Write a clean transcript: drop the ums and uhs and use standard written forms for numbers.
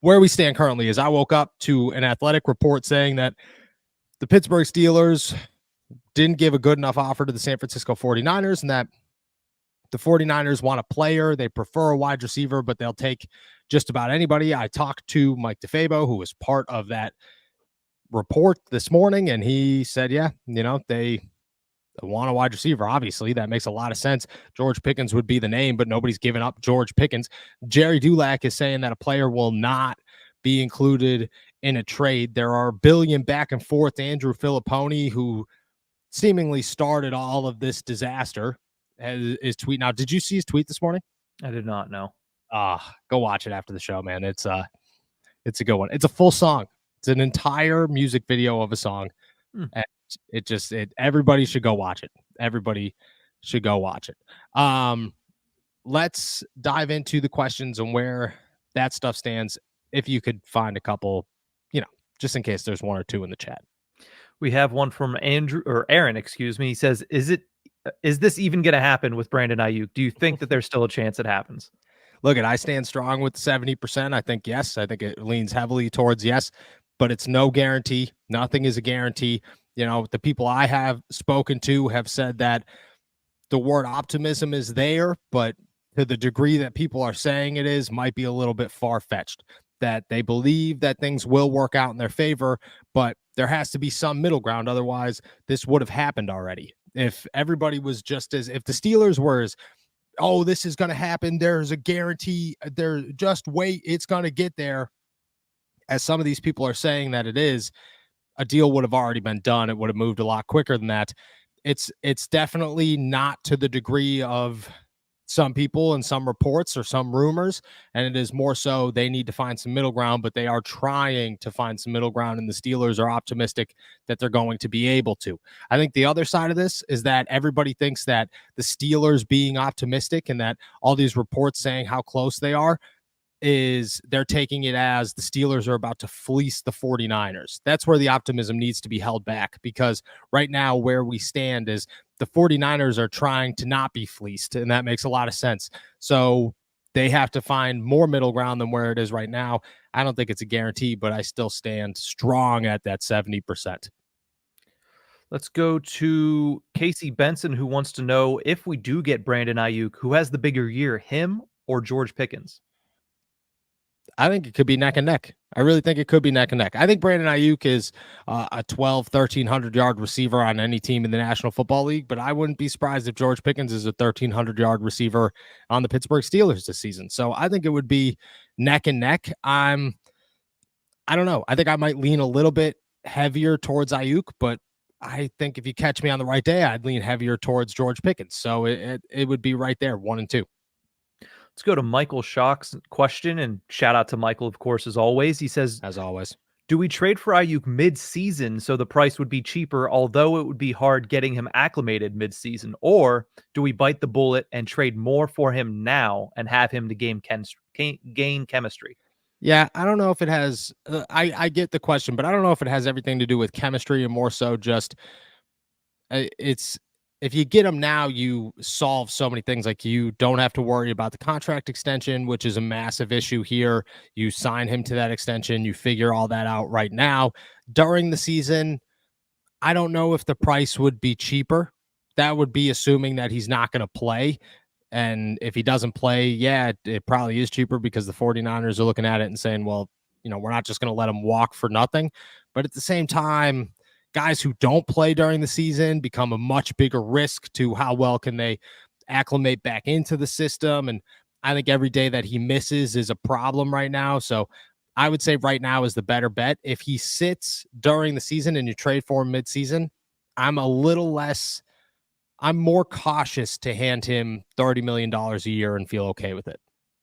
where we stand currently is I woke up to an Athletic report saying that the Pittsburgh Steelers didn't give a good enough offer to the San Francisco 49ers and that the 49ers want a player. They prefer a wide receiver, but they'll take just about anybody. I talked to Mike DeFabo, who was part of that report this morning, and he said, yeah, they want a wide receiver. Obviously, that makes a lot of sense. George Pickens would be the name, but nobody's given up George Pickens. Jerry Dulac is saying that a player will not be included in a trade. There are a billion back and forth. Andrew Filipponi, who seemingly started all of this disaster, is tweeting out. Did you see his tweet this morning? I did not know. Go watch it after the show, man. It's a good one. It's a full song. It's an entire music video of a song. And everybody should go watch it. Everybody should go watch it. Let's dive into the questions and where that stuff stands. If you could find a couple, just in case there's one or two in the chat. We have one from Aaron, excuse me. He says, is this even going to happen with Brandon Aiyuk? Do you think that there's still a chance it happens? Look, I stand strong with 70%. I think yes. I think it leans heavily towards yes, but it's no guarantee. Nothing is a guarantee. The people I have spoken to have said that the word optimism is there, but to the degree that people are saying it is might be a little bit far-fetched, that they believe that things will work out in their favor, but there has to be some middle ground. Otherwise, this would have happened already. If everybody was if the Steelers were oh, this is going to happen, there's a guarantee, just wait, it's going to get there, as some of these people are saying that it is, a deal would have already been done. It would have moved a lot quicker than that. It's definitely not to the degree of some people and some reports or some rumors, and it is more so they need to find some middle ground, but they are trying to find some middle ground, and the Steelers are optimistic that they're going to be able to. I think the other side of this is that everybody thinks that the Steelers being optimistic and that all these reports saying how close they are is they're taking it as the Steelers are about to fleece the 49ers. That's where the optimism needs to be held back, because right now where we stand is the 49ers are trying to not be fleeced, and that makes a lot of sense. So they have to find more middle ground than where it is right now. I don't think it's a guarantee, but I still stand strong at that 70%. Let's go to Casey Benson, who wants to know, if we do get Brandon Aiyuk, who has the bigger year, him or George Pickens? I think it could be neck and neck. I really think it could be neck and neck. I think Brandon Aiyuk is a 1,300-yard receiver on any team in the National Football League, but I wouldn't be surprised if George Pickens is a 1,300-yard receiver on the Pittsburgh Steelers this season. So I think it would be neck and neck. I don't know. I think I might lean a little bit heavier towards Aiyuk, but I think if you catch me on the right day, I'd lean heavier towards George Pickens. So it would be right there, 1 and 2. Let's go to Michael Schock's question, and shout out to Michael, of course, as always. He says, as always, do we trade for Aiyuk mid-season so the price would be cheaper, although it would be hard getting him acclimated mid-season? Or do we bite the bullet and trade more for him now and have him to gain chemistry? Yeah, I don't know if it has I get the question, but I don't know if it has everything to do with chemistry, and more so just it's if you get him now, you solve so many things. Like, you don't have to worry about the contract extension, which is a massive issue here. You sign him to that extension. You figure all that out right now. During the season, I don't know if the price would be cheaper. That would be assuming that he's not going to play. And if he doesn't play, yeah, it probably is cheaper, because the 49ers are looking at it and saying, well, we're not just going to let him walk for nothing. But at the same time, guys who don't play during the season become a much bigger risk to how well can they acclimate back into the system. And I think every day that he misses is a problem right now. So I would say right now is the better bet. If he sits during the season and you trade for him mid-season, I'm more cautious to hand him $30 million a year and feel okay with it.